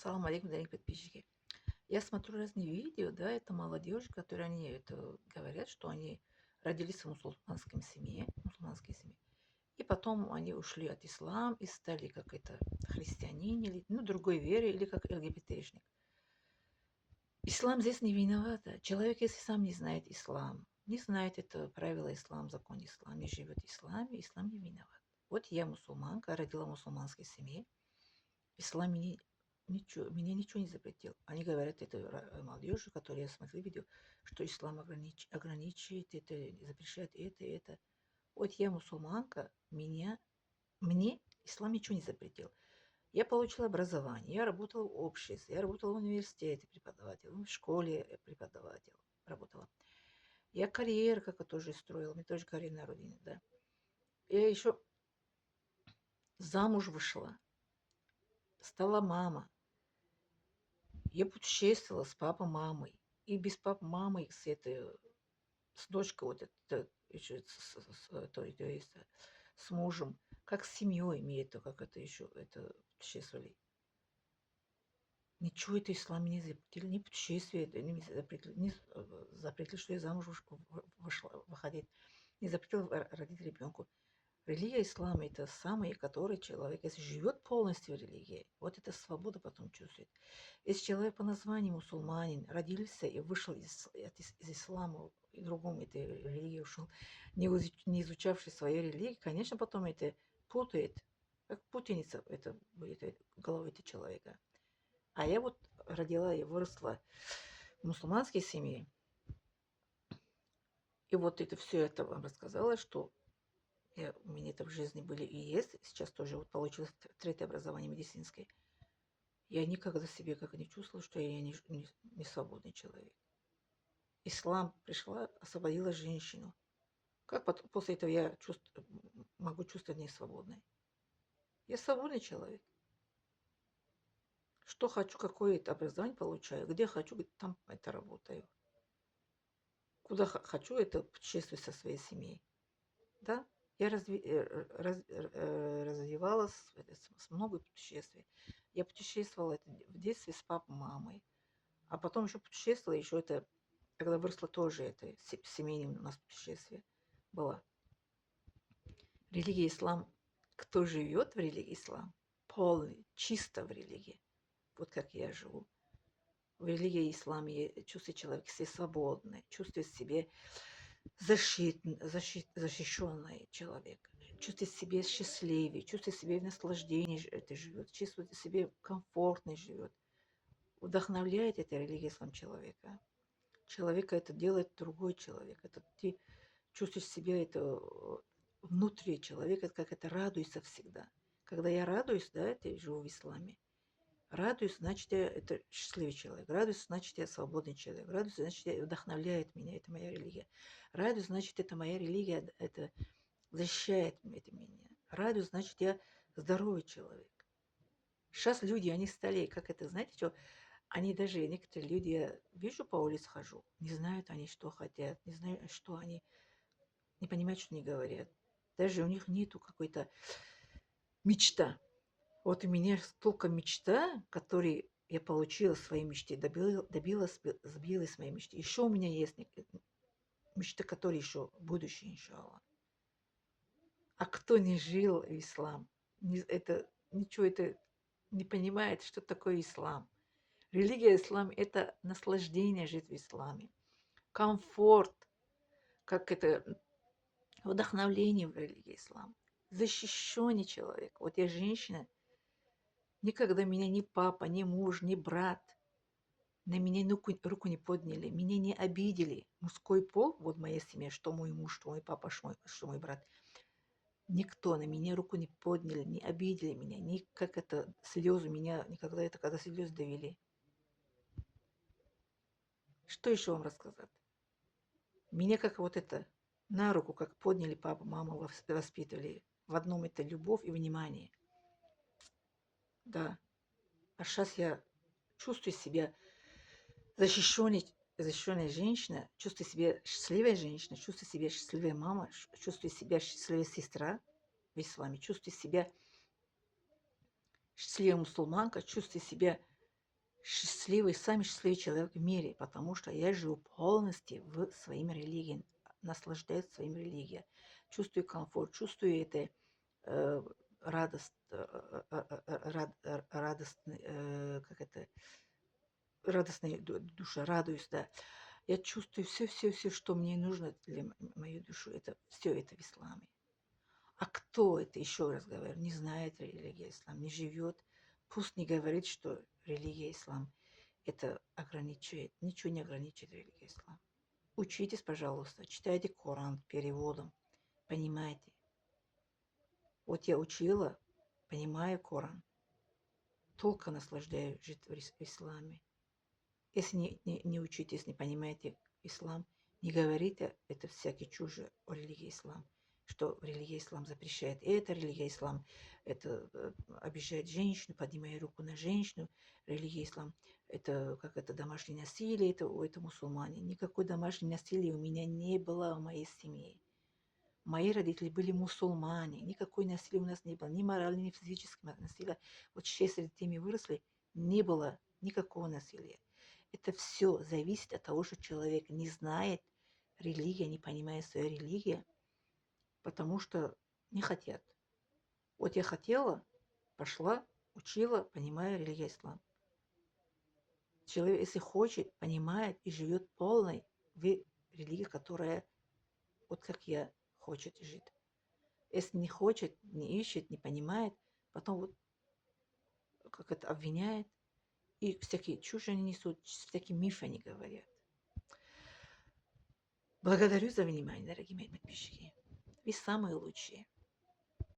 Салам алейкум, дорогие подписчики. Я смотрю разные видео, да, это молодежь, которые они это говорят, что они родились в мусульманской семье, и потом они ушли от ислама и стали как это христианин или другой веры, или как ЛГБТшник. Ислам здесь не виноват. Человек, если сам не знает ислам, не знает это правила ислам, закон ислам, не живет в исламе, ислам не виноват. Вот я мусульманка, родила в мусульманской семье. Ислам мне ничего не запретил. Они говорят, это молодежи, которые я смотрю видео, что ислам ограничивает, это запрещает это и это. Вот я мусульманка, мне ислам ничего не запретил. Я получила образование, я работала в обществе, я работала в университете преподавателем, в школе преподавателем работала. Я карьеру как тоже строила, мне тоже карьера на родине, да. Я еще замуж вышла, стала мама. Я путешествовала с папой, мамой. И без папы, мамы, с дочкой, вот это, еще то есть, с мужем, как с семьей имеет, как это еще, это путешествовали. Ничего это ислам не запретили, ни путешествие, это не запретили, что я замуж вышла, выходить, не запретил родить ребенку. Религия ислама – это самый, который человек, если живет полностью в религии, вот эта свобода потом чувствует. Если человек по названию мусульманин, родился и вышел из ислама, и другому этой религии ушел, не изучавший свою религию, конечно, потом это путает, как путаница это будет в голове этого человека. А я вот родила и выросла в мусульманской семье, и вот это все это вам рассказала, что у меня это в жизни были и есть, сейчас тоже вот получила третье образование медицинское. Я никогда себе как не чувствовала, что я не свободный человек. Ислам пришла, освободила женщину. Как потом, после этого я могу чувствовать не свободной? Я свободный человек. Что хочу, какое-то образование получаю, где хочу, там это работаю. Куда хочу, это путешествую со своей семьей. Да? Я развивалась с много путешествий. Я путешествовала это в детстве с папой, мамой. А потом еще путешествовала, еще это, когда выросла тоже, это семейное у нас путешествие было. Религия ислам, кто живет в религии ислам, полный, чисто в религии, вот как я живу. В религии ислам я чувствую человека себя свободный, чувствует себя защищенный человек, чувствует себя счастливее, чувствует себя в наслаждении это живет, чувствует себя комфортно живет. Вдохновляет эта религия ислам человека. Человека это делает другой человек. Это ты чувствуешь себя это внутри человека, как это радуется всегда. Когда я радуюсь, да, это я живу в исламе. Радуюсь, значит, я это счастливый человек. Радуюсь, значит, я свободный человек. Радуюсь, значит, вдохновляет меня. Это моя религия. Радуюсь, значит, это моя религия. Это защищает это меня. Радуюсь, значит, я здоровый человек. Сейчас люди, они стали, как это, знаете, что они даже, некоторые люди, я вижу по улице хожу, не знают они, что хотят, не знают, что они, не понимают, что они говорят. Даже у них нету какой-то мечта. Вот у меня столько мечта, которые я получила в своей мечте, добилась своей мечты. Еще у меня есть мечты, которые еще будущее, иншаллах. А кто не жил в ислам, ничего это не понимает, что такое ислам. Религия ислам – это наслаждение жить в исламе, комфорт, как это вдохновление в религии ислам, защищенный человек. Вот я женщина, никогда меня ни папа, ни муж, ни брат на меня руку не подняли, меня не обидели. Мужской пол, вот моя семья, что мой муж, что мой папа, что мой брат, никто на меня руку не подняли, не обидели меня, ни как это слезы меня никогда это, когда слезы довели. Что еще вам рассказать? Меня как вот это на руку, как подняли папа, мама воспитывали. В одном это любовь и внимание. Да. А сейчас я чувствую себя защищенной женщиной, чувствую себя счастливой женщиной, чувствую себя счастливой мама, чувствую себя счастливой сестра в исламе, чувствую себя счастливая мусульманка, чувствую себя счастливый, самый счастливый человек в мире, потому что я живу полностью в своим религии, наслаждаюсь своим религией, чувствую комфорт, чувствую это э, радость, радостный, как это, радостная душа, радуюсь, да. Я чувствую все, что мне нужно для моей души. Это все это в исламе. А кто это, еще раз говорю, не знает религии ислам, не живет, пусть не говорит, что религия ислам это ограничивает, ничего не ограничивает религия ислам. Учитесь, пожалуйста, читайте Коран переводом, понимаете. Вот я учила, понимаю Коран, только наслаждаюсь жить в исламе. Если не учитесь, не понимаете ислам, не говорите это всякий чужой о религии ислам, что религия ислам запрещает. И это религия ислам, это обижает женщину, поднимая руку на женщину. Религия ислам, это как это домашнее насилие, это мусульмане. Никакой домашнего насилия у меня не было в моей семье. Мои родители были мусульмане, никакой насилия у нас не было, ни морального, ни физического насилия. Вот 6 детей мы выросли, не было никакого насилия. Это все зависит от того, что человек не знает религии, не понимает свою религию, потому что не хотят. Вот я хотела, пошла, учила, понимая религию ислам. Человек, если хочет, понимает и живет полной в религии, которая, вот как я, хочет жить. Если не хочет, не ищет, не понимает, потом вот как это обвиняет, и всякие чушь они несут, всякие мифы они говорят. Благодарю за внимание, дорогие мои подписчики. Вы самые лучшие.